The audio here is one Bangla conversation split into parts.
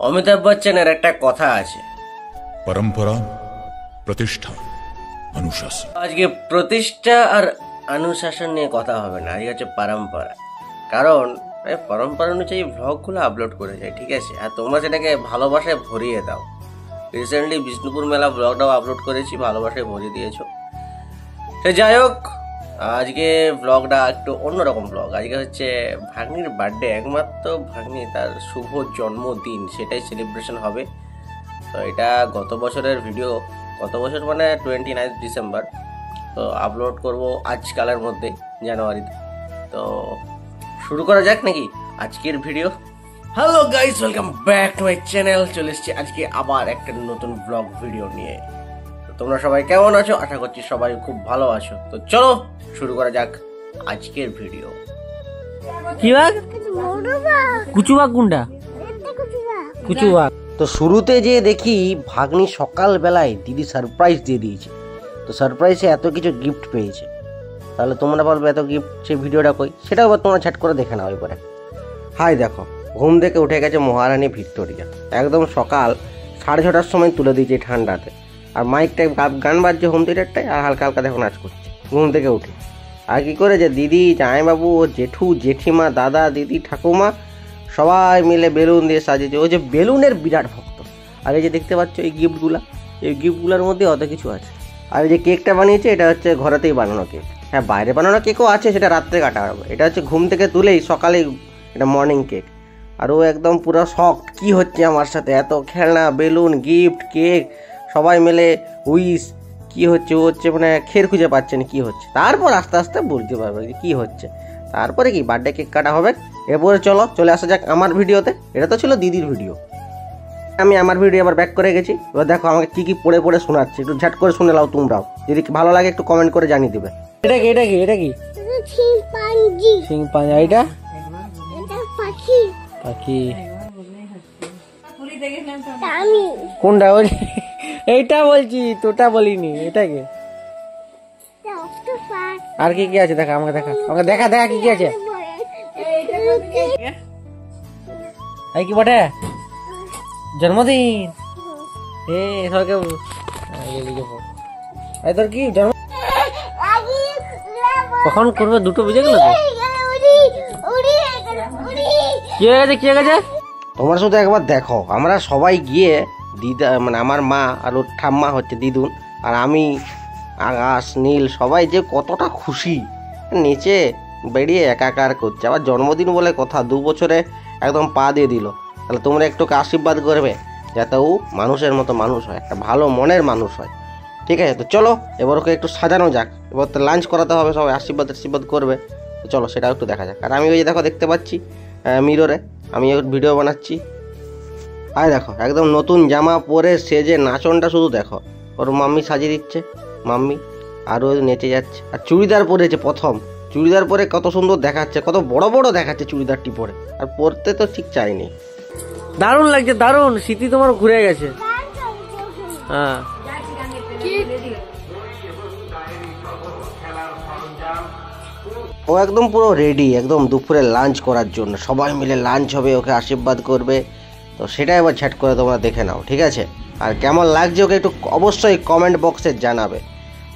অমিতাভ বচ্চনের একটা কথা আছে, পরম্পরা প্রতিষ্ঠা অনুশাসন। আজকে প্রতিষ্ঠা আর অনুশাসন নিয়ে কথা হবে না, আজকে হচ্ছে পরম্পরা। কারণ পরম্পরা অনুযায়ী ভ্লগগুলো আপলোড করে যায়, ঠিক আছে, আর তোমরা সেটাকে ভালোবাসায় ভরিয়ে দাও। রিসেন্টলি বিষ্ণুপুর মেলা ব্লগটাও আপলোড করেছি, ভালোবাসায় ভরিয়ে দিয়েছো। সে যাই হোক, আজকে ব্লগটা একটু অন্যরকম ব্লগ। আজকে হচ্ছে ভাগ্নির বার্থডে, একমাত্র ভাগ্নি, তার শুভ জন্মদিন, সেটাই সেলিব্রেশন হবে। তো এটা গত বছরের ভিডিও, গত বছর মানে 29 ডিসেম্বর, তো আপলোড করব আজকালের মধ্যে, জানুয়ারিতে। তো শুরু করা যাক নাকি আজকের video. Hello guys, welcome back to my channel. চলে এসেছি আজকে আবার একটা নতুন ব্লগ ভিডিও নিয়ে। তোমরা সবাই কেমন আছো? আশা করছি সবাই খুব ভালো আছো। তো চলো শুরু করা যাক আজকের ভিডিও। কি বাঘ? কুচুবাঘ কোনটা? কুচুবাঘ। তো শুরুতে যে দেখি ভাগ্নি সকালবেলায় দিদি সারপ্রাইজ দিয়ে দিয়েছে। তো সারপ্রাইজে এত কিছু গিফট পেয়েছে, তাহলে তোমরা বলবে এত গিফট, সেই ভিডিওটা কই, সেটাও এবার তোমরা ঝাট করে দেখে নাও এবারে। হাই দেখো, ঘুম থেকে উঠে গেছে মহারানী ভিক্টোরিয়া, একদম সকাল 6:30টার সময় তুলে দিয়েছে ঠান্ডাতে। আর মাইকটাই গান বাজছে হোম থিয়েটারটাই, আর হালকা হালকা দেখো নাচ করছে ঘুম থেকে উঠে। আর কি করেছে দিদি, জামাইবাবু, ও জেঠু, জেঠিমা, দাদা, দিদি, ঠাকুমা সবাই মিলে বেলুন দিয়ে সাজিয়েছে। ও যে বেলুনের বিরাট ভক্ত। আর এই যে দেখতে পাচ্ছ এই গিফটগুলা, এই গিফটগুলোর মধ্যে অত কিছু আছে। আর এই যে কেকটা বানিয়েছে, এটা হচ্ছে ঘরেতেই বানানো কেক। হ্যাঁ, বাইরে বানানো কেকও আছে, সেটা রাত্রে কাটা হবে। এটা হচ্ছে ঘুম থেকে তুলেই সকালেই, এটা মর্নিং কেক। আর ও একদম পুরো শকড, কি হচ্ছে আমার সাথে, এত খেলনা, বেলুন, গিফট, কেক, সবাই মিলে উইশ, কি হচ্ছে ও হচ্ছে মানে খের খুঁজে পাচ্ছে না কি হচ্ছে। তারপর আস্তে আস্তে বুঝতে পারবে কি হচ্ছে। তারপরে কি বার্থডে কেক কাটা হবে। এরপরে চলে আসা যাক আমার ভিডিওতে। এটা তো ছিল দিদির ভিডিও, আমি আমার ভিডিও আবার ব্যাক করে গেছি। এবার দেখো আমাকে কি কি পড়ে পড়ে শোনাচ্ছে, একটু ঝাট করে শুনে নাও তোমরাও, যদি ভালো লাগে একটু কমেন্ট করে জানিয়ে দিবে। এটা কি? এটা কি? এটা কি? শিম্পাঞ্জি। শিম্পাঞ্জি। এটা পাখি। পাখি কোনটা? এইটা বলছি, তোটা বলিনি। এটা কি? আর কি কি আছে দেখা, আমাকে দেখা, আমাকে দেখা দেখা কি কি আছে। এই কি বটে? জন্মদিন। এ সবাইকে এই তোর কি জন্ম কখন করবে? 2টো বেজে গেল তো। কি হয়ে গেছে? কি হয়ে গেছে? তোমরা শুধু একবার দেখো, আমরা সবাই গিয়ে দিদা মানে আমার মা আর ওর ঠাম্মা হচ্ছে দিদুন, আর আমি, আকাশ, নীল, সবাই যে কতটা খুশি, নিচে বেরিয়ে একাকার করছে। আবার জন্মদিন বলে কথা, 2 বছরে একদম পা দিয়ে দিল। তাহলে তোমরা একটু আশীর্বাদ করবে যাতে ও মানুষের মতো মানুষ হয়, একটা ভালো মনের মানুষ হয়, ঠিক আছে? তো চলো এবার ওকে একটু সাজানো যাক। এবার তো লাঞ্চ করাতে হবে, সবাই আশীর্বাদ করবে। তো চলো সেটাও একটু দেখা যাক। আর আমি ওই যে দেখো দেখতে পাচ্ছি মিররে আমি ভিডিও বানাচ্ছি। আর দেখো একদম নতুন জামা পরে সেজে নাচনটা শুধু দেখো, ওর মাম্মি সাজিয়ে দিচ্ছে, মাম্মি, আর ও নেচে যাচ্ছে। আর চুড়িদার পরেছে প্রথম, চুড়িদার পরে কত সুন্দর দেখাচ্ছে, কত বড় বড় দেখাচ্ছে চুড়িদারটি পরে। আর পরতে তো ঠিক চাইনি। দারুণ লাগছে, দারুণ। স্মৃতি তোমার ঘুরে গেছে। হ্যাঁ, ও একদম পুরো রেডি, একদম দুপুরে লাঞ্চ করার জন্য। সবাই মিলে লাঞ্চ হবে, ওকে আশীর্বাদ করবে। তো সেটা এবার ঝ্যাট করে তোমরা দেখে নাও, ঠিক আছে? আর কেমন লাগছে ওকে একটু অবশ্যই কমেন্ট বক্সে জানাবে।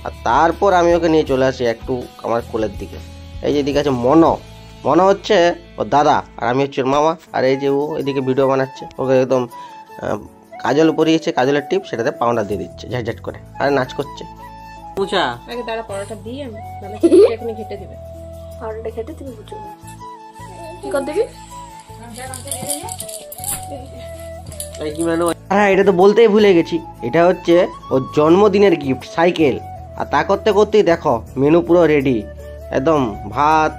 আর তারপর আমি ওকে নিয়ে চলে আসি একটু আমার কোলের দিকে। এই যে দিকে আছে মনে হচ্ছে ওর দাদা, আর আমি হচ্ছে ওর মামা। আর এই যে ও এদিকে ভিডিও বানাচ্ছে, ওকে একদম কাজল পরিয়েছে, কাজলের টিপ, সেটাতে পাউডার দিয়ে দিচ্ছে ঝাট করে, আর নাচ করছে। পুচা আগে দাঁড়া, পরোটা দিই আমি, তাহলে এখনই খেতে দিবে। পরোটা খেতে তুমি বুঝো কি কর দিবি। হ্যাঁ, এটা তো বলতেই ভুলে গেছি, এটা হচ্ছে ওর জন্মদিনের গিফট, সাইকেল। আর তা করতে করতেই দেখো মেনু পুরো রেডি, একদম ভাত,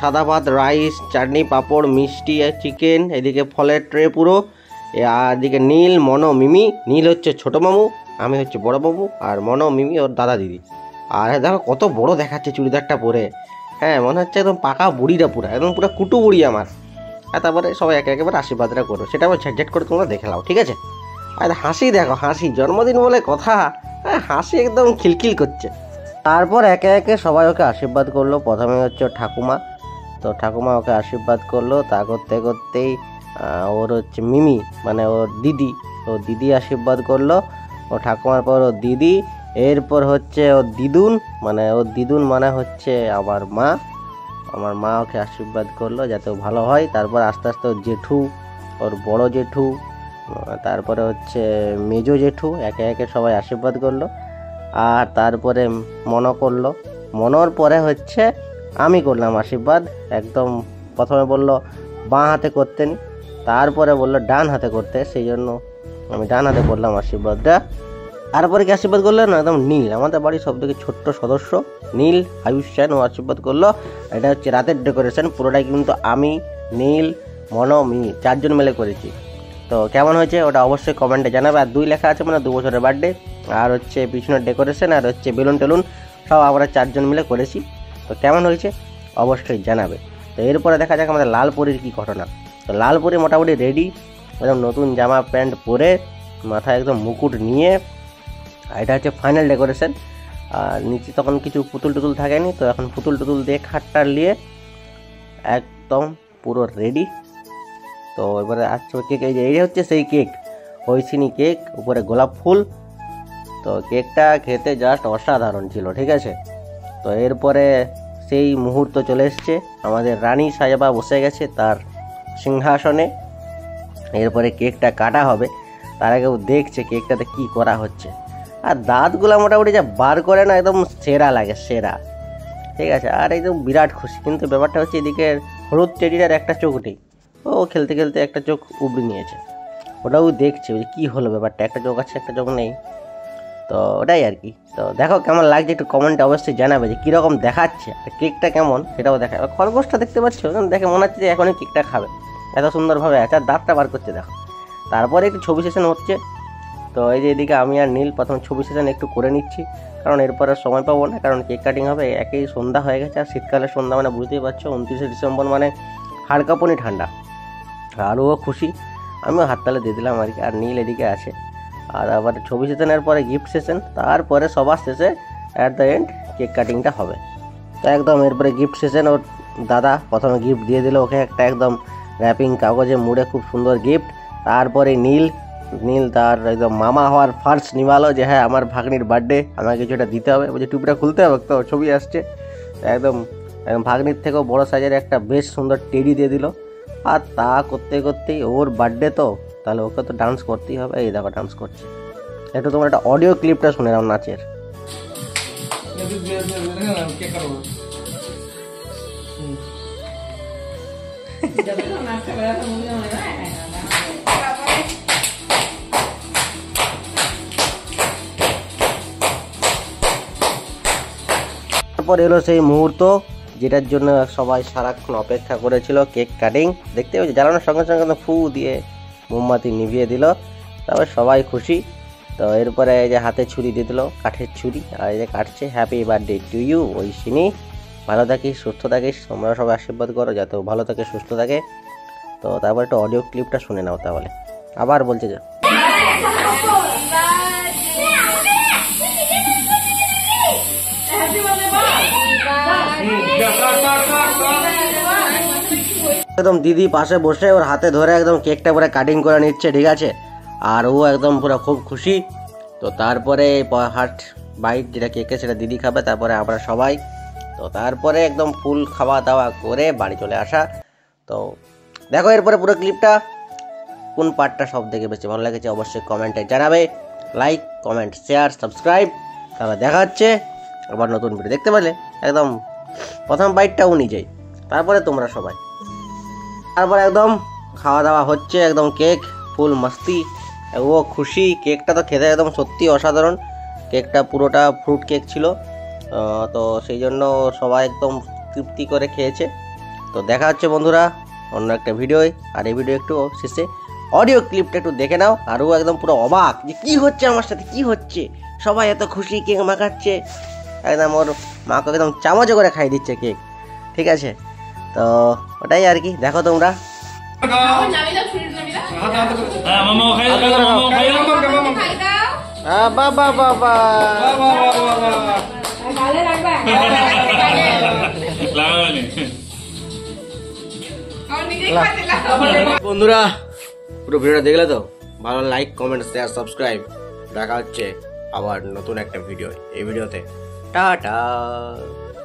সাদা ভাত, রাইস, চাটনি, পাঁপড়, মিষ্টি, চিকেন, এদিকে ফলের ট্রে পুরো। আর এদিকে নীল, মনো, মিমি। নীল হচ্ছে ছোটো মামু, আমি হচ্ছে বড় বাবু, আর মনো, মিমি ওর দাদা দিদি। আর দেখো কত বড় দেখাচ্ছে চুড়িদারটা পরে। হ্যাঁ, মনে হচ্ছে একদম পাকা বুড়িটা, পুরো একদম পুরো কুটু বুড়ি আমার। আর তারপরে সবাই একেবারে আশীর্বাদটা করো, সেটা আবার ঝাট করে তোমরা দেখে নাও, ঠিক আছে? আর হাসি দেখো, হাসি, জন্মদিন বলে কথা, হাসি একদম খিলখিল করছে। তারপর একে একে সবাই ওকে আশীর্বাদ করলো। প্রথমে হচ্ছে ঠাকুমা, তো ঠাকুমা ওকে আশীর্বাদ করলো। তা করতে করতেই ওর হচ্ছে মিমি মানে ওর দিদি, তো দিদি আশীর্বাদ করলো, ও ঠাকুমার পর ওর দিদি, এরপর হচ্ছে ওর দিদুন মানে হচ্ছে আমার মা ওকে আশীর্বাদ করলো যাতে ও ভালো হয়। তারপর আস্তে আস্তে ওর জেঠু, ওর বড় জেঠু, তারপরে হচ্ছে মেজো জেঠু একে একে সবাই আশীর্বাদ করলো। আর তারপরে করলো, মনোর পরে হচ্ছে আমি করলাম আশীর্বাদ। একদম প্রথমে বললো বাঁ হাতে করতে নি, তারপরে বললো ডান হাতে করতে, সেই জন্য আমি ডান হাতে করলাম আশীর্বাদটা। তারপরে কি আশীর্বাদ করলো না, একদম নীল, আমাদের বাড়ির সব থেকে ছোট্ট সদস্য নীল আয়ুষ্যান ও আশীর্বাদ করলো। এটা হচ্ছে রাতের ডেকোরেশন, পুরোটাই কিন্তু আমি, নীল, মিমি 4 জন মিলে করেছি। তো কেমন হয়েছে ওটা অবশ্যই কমেন্টে জানাবে। আর 2 লেখা আছে মানে 2 বছরের বার্থডে, আর হচ্ছে পিছনের ডেকোরেশন, আর হচ্ছে বেলুন টেলুন সব আমরা 4 জন মিলে করেছি। তো কেমন হয়েছে অবশ্যই জানাবে। তো এরপরে দেখা যাক আমাদের লালপরীর কী ঘটনা। তো লালপরী মোটামুটি রেডি, একদম নতুন জামা প্যান্ট পরে, মাথায় একদম মুকুট নিয়ে। এটা হচ্ছে ফাইনাল ডেকোরেশন। আর নিচে তখন কিছু পুতুল টুতুল থাকেনি, তো এখন পুতুল টুতুল দিয়ে খাটটার নিয়ে একদম পুরো রেডি। তো এবারে আসছে কেক, এই হচ্ছে সেই কেক, হইসিনি কেক, উপরে গোলাপ ফুল। তো কেকটা খেতে জাস্ট অসাধারণ ছিল, ঠিক আছে। তো এরপরে সেই মুহূর্ত চলে এসছে, আমাদের রানী সাহেবা বসে গেছে তার সিংহাসনে। এরপরে কেকটা কাটা হবে, তার আগেও দেখছে কেকটাতে কি করা হচ্ছে। আর দাঁতগুলো মোটামুটি যা বার করে না, একদম সেরা লাগে, সেরা, ঠিক আছে। আর একদম বিরাট খুশি। কিন্তু ব্যাপারটা হচ্ছে এদিকে হলুদ টেডিটার একটা চোখ নেই, ও খেলতে খেলতে একটা চোখ উবড়ে নিয়েছে, ওটাও দেখছে ওই কী হলো ব্যাপারটা, একটা চোখ আছে একটা চোখ নেই। তো ওটাই আর কি। তো দেখো কেমন লাগছে একটু কমেন্টে অবশ্যই জানাবে যে কীরকম দেখাচ্ছে, আর কেকটা কেমন সেটাও দেখা। খরগোশটা দেখতে পাচ্ছ, দেখে মনে হচ্ছে যে এখনই কেকটা খাবে, এত সুন্দরভাবে আছে, আর দাঁতটা বার করছে দেখো। তারপরে একটু ছবি সেশন হচ্ছে। তো এই যে এদিকে আমি আর নীল প্রথম ছবি সেশন একটু করে নিচ্ছি, কারণ এরপরে সময় পাবো না, কারণ কেক কাটিং হবে। একই সন্ধ্যা হয়ে গেছে, আর শীতকালের সন্ধ্যা মানে বুঝতেই পারছো 29শে ডিসেম্বর মানে হাড়কাঁপুনি ঠান্ডা। আর ও খুশি, আমিও হাততালে দিয়ে দিলাম আর কি। আর নীল এদিকে আছে। আর আবার ছবি সেশনের পরে গিফট সেশন, তারপরে সবার শেষে অ্যাট দ্য এন্ড কেক কাটিংটা হবে। তো একদম এরপরে গিফট সেশন, ওর দাদা প্রথমে গিফট দিয়ে দিল ওকে একটা একদম র্যাপিং কাগজে মুড়ে, খুব সুন্দর গিফট। তারপরে নীল তার একদম মামা হওয়ার ফার্স্ট নিভালো যে হ্যাঁ আমার ভাগ্নির বার্থডে, আমাকে কিছু একটা দিতে হবে, বলছে টুপিটা খুলতে হবে, তো ছবি আসছে। একদম ভাগ্নির থেকেও বড় সাইজের একটা বেশ সুন্দর টেডি দিয়ে দিল। আর তা করতে করতেই ওর বার্থডে, তো তাহলে ওকে তো ডান্স করতেই হবে। এই দেখো ডান্স করছে, একটু তোমার একটা অডিও ক্লিপটা শুনে নাও নাচের। তারপর এলো সেই মুহূর্ত যেটার জন্য সবাই সারাক্ষণ অপেক্ষা করেছিল, কেক কাটিং। দেখতে পাচ্ছি জ্বালানোর সঙ্গে সঙ্গে ফু দিয়ে মোমবাতি নিভিয়ে দিল, তারপর সবাই খুশি। তো এরপরে এই যে হাতে ছুরি দিয়ে দিল, কাঠের ছুরি, আর এই যে কাটছে। হ্যাপি বার্থডে টু ইউ ঐশিনী, ভালো থাকিস সুস্থ থাকিস, তোমরা সবাই আশীর্বাদ করো যাতে ভালো থাকে সুস্থ থাকে। তো তারপর একটু অডিও ক্লিপটা শুনে নাও। তাহলে আবার বলছে যে একদম দিদি পাশে বসে ওর হাতে ধরে একদম কেকটা পুরো কাটিং করে নিচ্ছে, ঠিক আছে। আর ও একদম পুরো খুব খুশি। তো তারপরে হার্ট বাইট যেটা কেকে সেটা দিদি খাবে, তারপরে আমরা সবাই। তো তারপরে একদম ফুল খাওয়া দাওয়া করে বাড়ি চলে আসা। তো দেখো এরপরে পুরো ক্লিপটা কোন পার্টটা সব থেকে বেশি ভালো লেগেছে অবশ্যই কমেন্টে জানাবে। Like, comment, share, subscribe. তাহলে দেখা হচ্ছে আবার নতুন ভিডিও। দেখতে পেলে একদম প্রথম বাইটটাও নিজেই, তারপরে তোমরা সবাই। তারপরে একদম খাওয়া দাওয়া হচ্ছে, একদম কেক ফুল মাস্তি, ও খুশি। কেকটা তো খেতে একদম সত্যি অসাধারণ, কেকটা পুরোটা ফ্রুট কেক ছিল। তো সেই জন্য সবাই একদম তৃপ্তি করে খেয়েছে। তো দেখা হচ্ছে বন্ধুরা অন্য একটা ভিডিওয়। আর এই ভিডিও একটু শেষে অডিও ক্লিপটা একটু দেখে নাও। আর ও একদম পুরো অবাক যে কী হচ্ছে আমার সাথে, কী হচ্ছে, সবাই এত খুশি, কেক মাখাচ্ছে, একদম ওর মাকে একদম চামচে করে খাইয়ে দিচ্ছে কেক, ঠিক আছে। তো ওটাই আর কি, দেখো তোমরা। বাবা বাবা বন্ধুরা পুরো ভিডিওটা দেখলে তো, ভালো লাইক কমেন্ট শেয়ার সাবস্ক্রাইব। দেখা হচ্ছে আবার নতুন একটা ভিডিও। এই ভিডিওতে টাটা।